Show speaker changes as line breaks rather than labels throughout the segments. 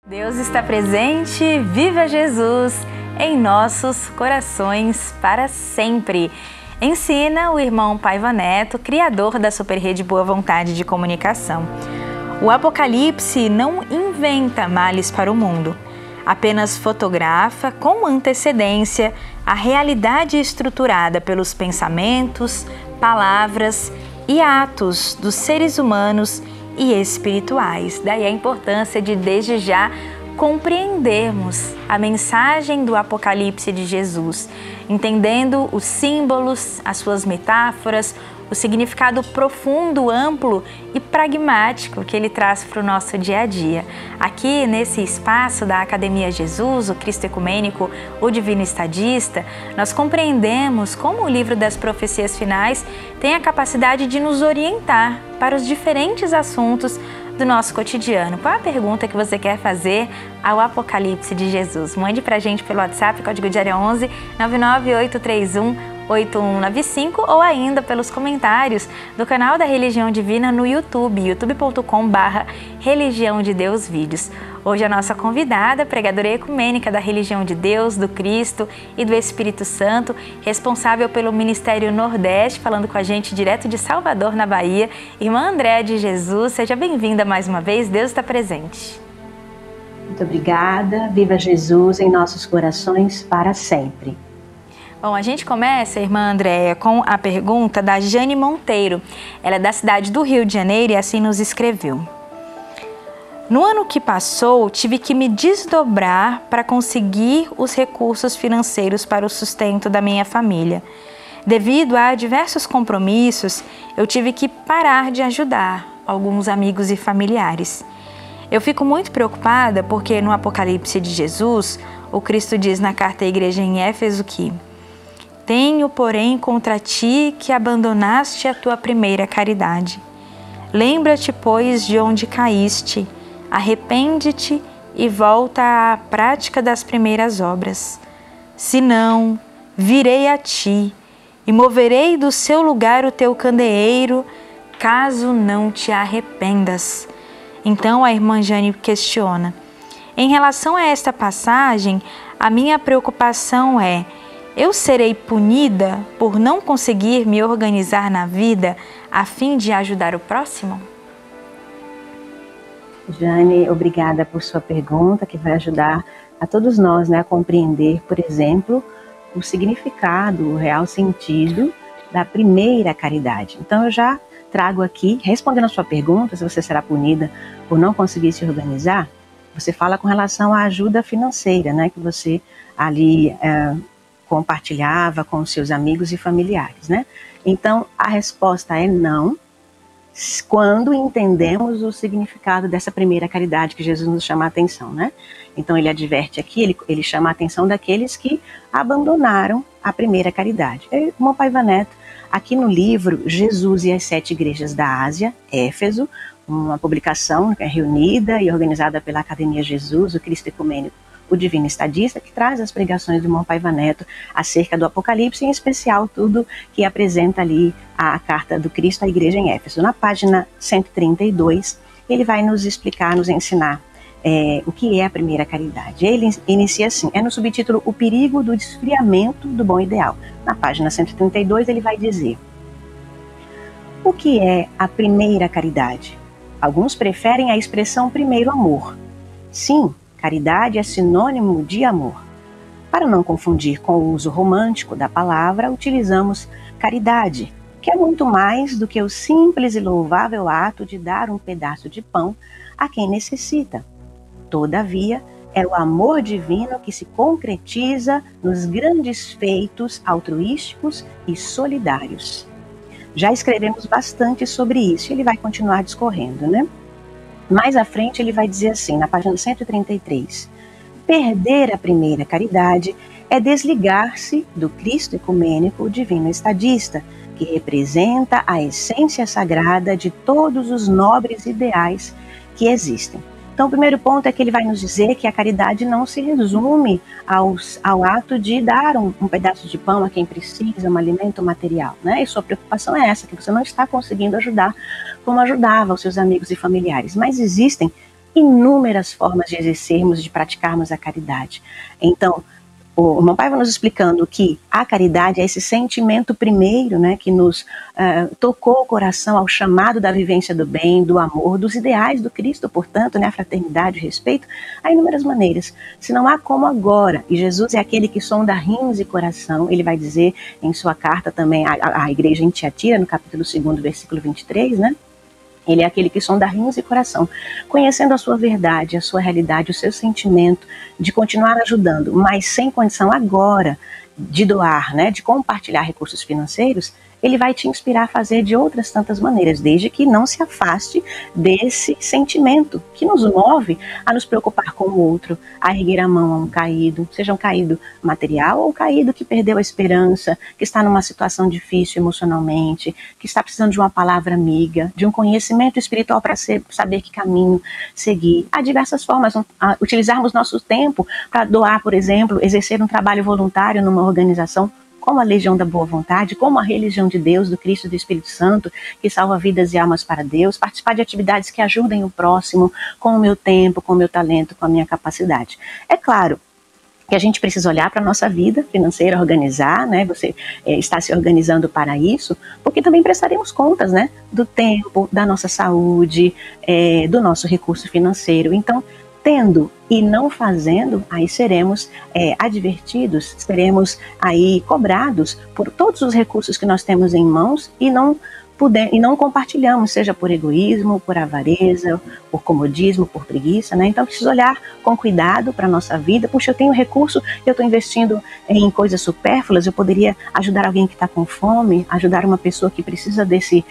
Deus está presente, viva Jesus em nossos corações para sempre. Ensina o irmão Paiva Neto, criador da Superrede Boa Vontade de Comunicação. O Apocalipse não inventa males para o mundo, apenas fotografa com antecedência a realidade estruturada pelos pensamentos, palavras e atos dos seres humanos e espirituais. Daí a importância de, desde já, compreendermos a mensagem do Apocalipse de Jesus, entendendo os símbolos, as suas metáforas, o significado profundo, amplo e pragmático que ele traz para o nosso dia a dia. Aqui nesse espaço da Academia Jesus, o Cristo Ecumênico, o Divino Estadista, nós compreendemos como o livro das profecias finais tem a capacidade de nos orientar para os diferentes assuntos do nosso cotidiano. Qual a pergunta que você quer fazer ao Apocalipse de Jesus? Mande pra gente pelo WhatsApp, código de área 11 99831 8195 ou ainda pelos comentários do canal da Religião Divina no YouTube, youtube.com/Religião de Deus Vídeos. Hoje a nossa convidada, pregadora ecumênica da Religião de Deus, do Cristo e do Espírito Santo, responsável pelo Ministério Nordeste, falando com a gente direto de Salvador, na Bahia, irmã Andréa de Jesus. Seja bem-vinda mais uma vez, Deus está presente.
Muito obrigada, viva Jesus em nossos corações para sempre.
Bom, a gente começa, irmã Andréa, com a pergunta da Jane Monteiro. Ela é da cidade do Rio de Janeiro e assim nos escreveu. No ano que passou, tive que me desdobrar para conseguir os recursos financeiros para o sustento da minha família. Devido a diversos compromissos, eu tive que parar de ajudar alguns amigos e familiares. Eu fico muito preocupada porque no Apocalipse de Jesus, o Cristo diz na carta à igreja em Éfeso que tenho, porém, contra ti que abandonaste a tua primeira caridade. Lembra-te, pois, de onde caíste, arrepende-te e volta à prática das primeiras obras. Senão, virei a ti e moverei do seu lugar o teu candeeiro, caso não te arrependas. Então a irmã Jane questiona. Em relação a esta passagem, a minha preocupação é: eu serei punida por não conseguir me organizar na vida a fim de ajudar o próximo?
Jane, obrigada por sua pergunta, que vai ajudar a todos nós, a compreender, por exemplo, o significado, o real sentido da primeira caridade. Então eu já trago aqui, respondendo a sua pergunta, se você será punida por não conseguir se organizar, você fala com relação à ajuda financeira, que você ali compartilhava com seus amigos e familiares, Então, a resposta é não, quando entendemos o significado dessa primeira caridade que Jesus nos chama a atenção, Então, ele adverte aqui, ele chama a atenção daqueles que abandonaram a primeira caridade. Irmão Paiva Neto, aqui no livro Jesus e as 7 Igrejas da Ásia, Éfeso, uma publicação reunida e organizada pela Academia Jesus, o Cristo Ecumênico, o Divino Estadista, que traz as pregações do irmão Paiva Neto acerca do Apocalipse, em especial tudo que apresenta ali a carta do Cristo à igreja em Éfeso. Na página 132, ele vai nos explicar, nos ensinar o que é a primeira caridade. Ele inicia assim, no subtítulo O Perigo do Desfriamento do Bom Ideal. Na página 132, ele vai dizer: o que é a primeira caridade? Alguns preferem a expressão primeiro amor. Sim, caridade é sinônimo de amor. Para não confundir com o uso romântico da palavra, utilizamos caridade, que é muito mais do que o simples e louvável ato de dar um pedaço de pão a quem necessita. Todavia, é o amor divino que se concretiza nos grandes feitos altruísticos e solidários. Já escrevemos bastante sobre isso e ele vai continuar discorrendo, Mais à frente ele vai dizer assim, na página 133, perder a primeira caridade é desligar-se do Cristo Ecumênico, o Divino Estadista, que representa a essência sagrada de todos os nobres ideais que existem. Então, o primeiro ponto é que ele vai nos dizer que a caridade não se resume ao ato de dar um pedaço de pão a quem precisa, um alimento material, E sua preocupação é essa, que você não está conseguindo ajudar como ajudava os seus amigos e familiares. Mas existem inúmeras formas de exercermos, de praticarmos a caridade. Então, o irmão Paiva nos explicando que a caridade é esse sentimento primeiro, né, que nos tocou o coração ao chamado da vivência do bem, do amor, dos ideais do Cristo, portanto, né, a fraternidade, o respeito, há inúmeras maneiras. Se não há como agora, e Jesus é aquele que sonda rins e coração, ele vai dizer em sua carta também à igreja em Tiatira, no capítulo 2, versículo 23, né? Ele é aquele que sonda rins e coração, conhecendo a sua verdade, a sua realidade, o seu sentimento de continuar ajudando, mas sem condição agora de doar, né, de compartilhar recursos financeiros. Ele vai te inspirar a fazer de outras tantas maneiras, desde que não se afaste desse sentimento que nos move a nos preocupar com o outro, a erguer a mão a um caído, seja um caído material ou um caído que perdeu a esperança, que está numa situação difícil emocionalmente, que está precisando de uma palavra amiga, de um conhecimento espiritual para saber que caminho seguir. Há diversas formas, utilizarmos nosso tempo para doar, por exemplo, exercer um trabalho voluntário numa organização como a Legião da Boa Vontade, como a Religião de Deus, do Cristo e do Espírito Santo, que salva vidas e almas para Deus, participar de atividades que ajudem o próximo, com o meu tempo, com o meu talento, com a minha capacidade. É claro que a gente precisa olhar para a nossa vida financeira, organizar, né? Você está se organizando para isso, porque também prestaremos contas, né? Do tempo, da nossa saúde, do nosso recurso financeiro. Então, tendo e não fazendo, aí seremos advertidos, seremos aí cobrados por todos os recursos que nós temos em mãos e não compartilhamos, seja por egoísmo, por avareza, por comodismo, por preguiça, né? Então, preciso olhar com cuidado para a nossa vida. Puxa, eu tenho recurso, eu estou investindo em coisas supérfluas, eu poderia ajudar alguém que está com fome, ajudar uma pessoa que precisa desse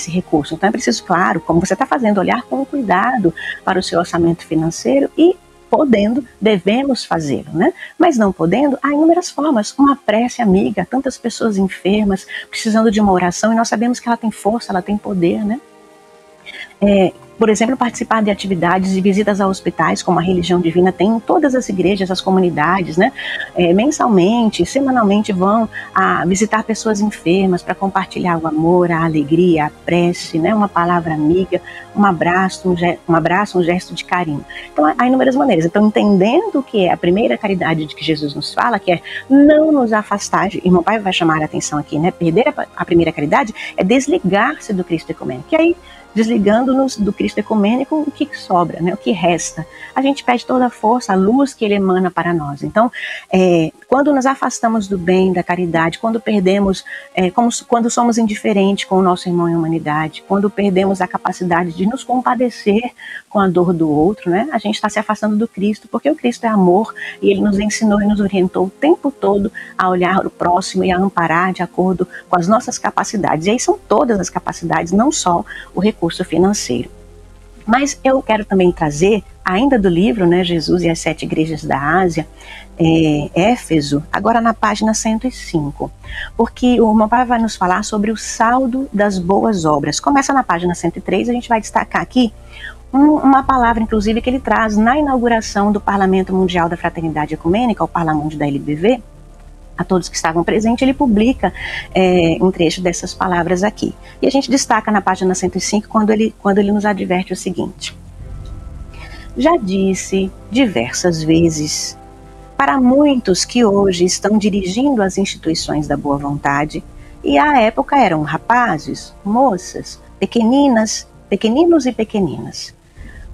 recurso. Então, é preciso, claro, como você está fazendo, olhar com cuidado para o seu orçamento financeiro e, podendo, devemos fazê-lo, né? Mas não podendo, há inúmeras formas. Uma prece amiga, tantas pessoas enfermas, precisando de uma oração, e nós sabemos que ela tem força, ela tem poder, né? Por exemplo, participar de atividades e visitas a hospitais, como a Religião Divina tem em todas as igrejas, as comunidades, né? Mensalmente, semanalmente vão visitar pessoas enfermas para compartilhar o amor, a alegria, a prece, né? Uma palavra amiga, um abraço, um gesto de carinho. Então, há inúmeras maneiras. Então, entendendo o que é a primeira caridade de que Jesus nos fala, que é não nos afastar, irmão Pai vai chamar a atenção aqui, né? Perder a primeira caridade é desligar-se do Cristo ecumênico. E aí, desligando-nos do Cristo ecumênico, o que sobra, né? O que resta? A gente pede toda a força, a luz que ele emana para nós. Então, quando nos afastamos do bem, da caridade, quando perdemos, quando somos indiferentes com o nosso irmão em humanidade, quando perdemos a capacidade de nos compadecer com a dor do outro, né? A gente está se afastando do Cristo, porque o Cristo é amor e ele nos ensinou e nos orientou o tempo todo a olhar o próximo e a amparar de acordo com as nossas capacidades. E aí são todas as capacidades, não só o recurso financeiro. Mas eu quero também trazer, ainda do livro, né, Jesus e as 7 Igrejas da Ásia, Éfeso, agora na página 105, porque o irmão Pai vai nos falar sobre o saldo das boas obras. Começa na página 103, a gente vai destacar aqui uma palavra, inclusive, que ele traz na inauguração do Parlamento Mundial da Fraternidade Ecumênica, o Parlamundi da LBV. A todos que estavam presentes, ele publica um trecho dessas palavras aqui. E a gente destaca na página 105 quando ele nos adverte o seguinte: já disse diversas vezes para muitos que hoje estão dirigindo as instituições da boa vontade, e à época eram rapazes, moças, pequeninos e pequeninas,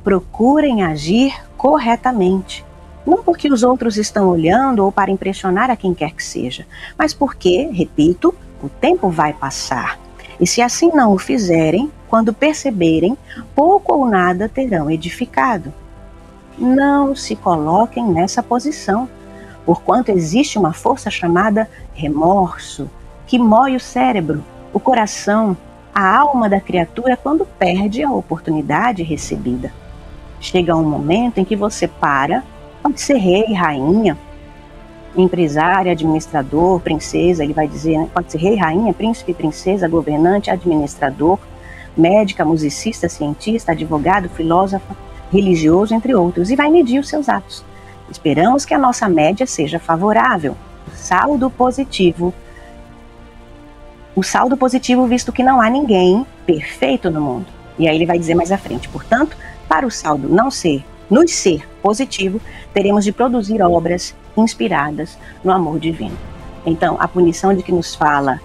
procurem agir corretamente. Não porque os outros estão olhando ou para impressionar a quem quer que seja, mas porque, repito, o tempo vai passar. E se assim não o fizerem, quando perceberem, pouco ou nada terão edificado. Não se coloquem nessa posição, porquanto existe uma força chamada remorso, que mói o cérebro, o coração, a alma da criatura quando perde a oportunidade recebida. Chega um momento em que você pode ser rei, rainha, empresária, administrador, princesa, ele vai dizer, né? Pode ser rei, rainha, príncipe, princesa, governante, administrador, médica, musicista, cientista, advogado, filósofo, religioso, entre outros, e vai medir os seus atos. Esperamos que a nossa média seja favorável. O saldo positivo, visto que não há ninguém perfeito no mundo. E aí ele vai dizer mais à frente, portanto, Para o saldo não ser, nos ser positivo, teremos de produzir obras inspiradas no amor divino. Então, a punição de que nos fala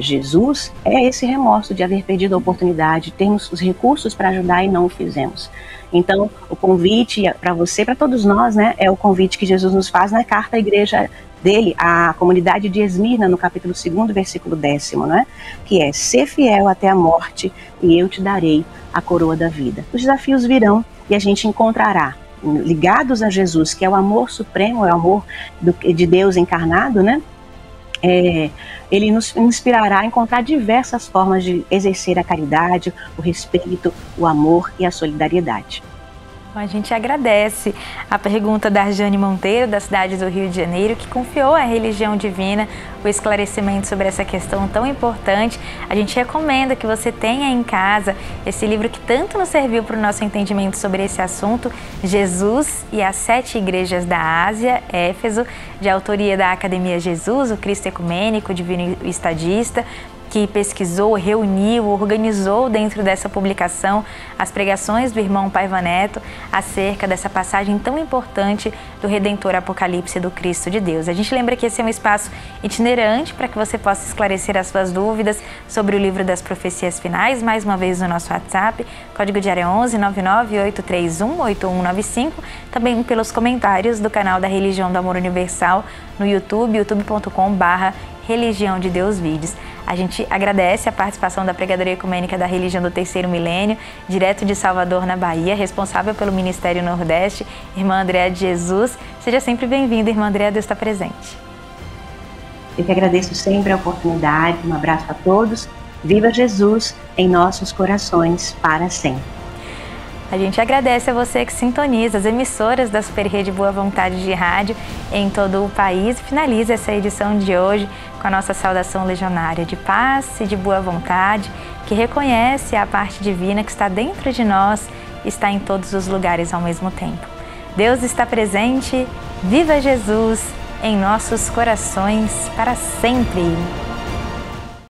Jesus é esse remorso de haver perdido a oportunidade, termos os recursos para ajudar e não o fizemos. Então, o convite para você, para todos nós, né, é o convite que Jesus nos faz na carta à igreja dele, à comunidade de Esmirna, no capítulo 2, versículo 10º, né, que é: ser fiel até a morte e eu te darei a coroa da vida. Os desafios virão e a gente encontrará, ligados a Jesus, que é o amor supremo, é o amor de Deus encarnado, né? Ele nos inspirará a encontrar diversas formas de exercer a caridade, o respeito, o amor e a solidariedade.
A gente agradece a pergunta da Arjane Monteiro, da cidade do Rio de Janeiro, que confiou à religião divina o esclarecimento sobre essa questão tão importante. A gente recomenda que você tenha em casa esse livro que tanto nos serviu para o nosso entendimento sobre esse assunto, Jesus e as 7 Igrejas da Ásia, Éfeso, de autoria da Academia Jesus, o Cristo Ecumênico, o Divino Estadista, que pesquisou, reuniu, organizou dentro dessa publicação as pregações do irmão Paiva Neto acerca dessa passagem tão importante do Redentor Apocalipse do Cristo de Deus. A gente lembra que esse é um espaço itinerante para que você possa esclarecer as suas dúvidas sobre o livro das profecias finais, mais uma vez no nosso WhatsApp, código de área 11 99831 8195, também pelos comentários do canal da Religião do Amor Universal no YouTube, youtube.com/Religião de Deus Vídeos. A gente agradece a participação da pregadora ecumênica da Religião do Terceiro Milênio, direto de Salvador, na Bahia, responsável pelo Ministério Nordeste, irmã Andréa de Jesus. Seja sempre bem-vinda, irmã Andréa, Deus está presente.
Eu que agradeço sempre a oportunidade, um abraço a todos. Viva Jesus em nossos corações para sempre.
A gente agradece a você que sintoniza as emissoras da Super Rede Boa Vontade de Rádio em todo o país e finaliza essa edição de hoje com a nossa saudação legionária de paz e de boa vontade, que reconhece a parte divina que está dentro de nós e está em todos os lugares ao mesmo tempo. Deus está presente, viva Jesus em nossos corações para sempre!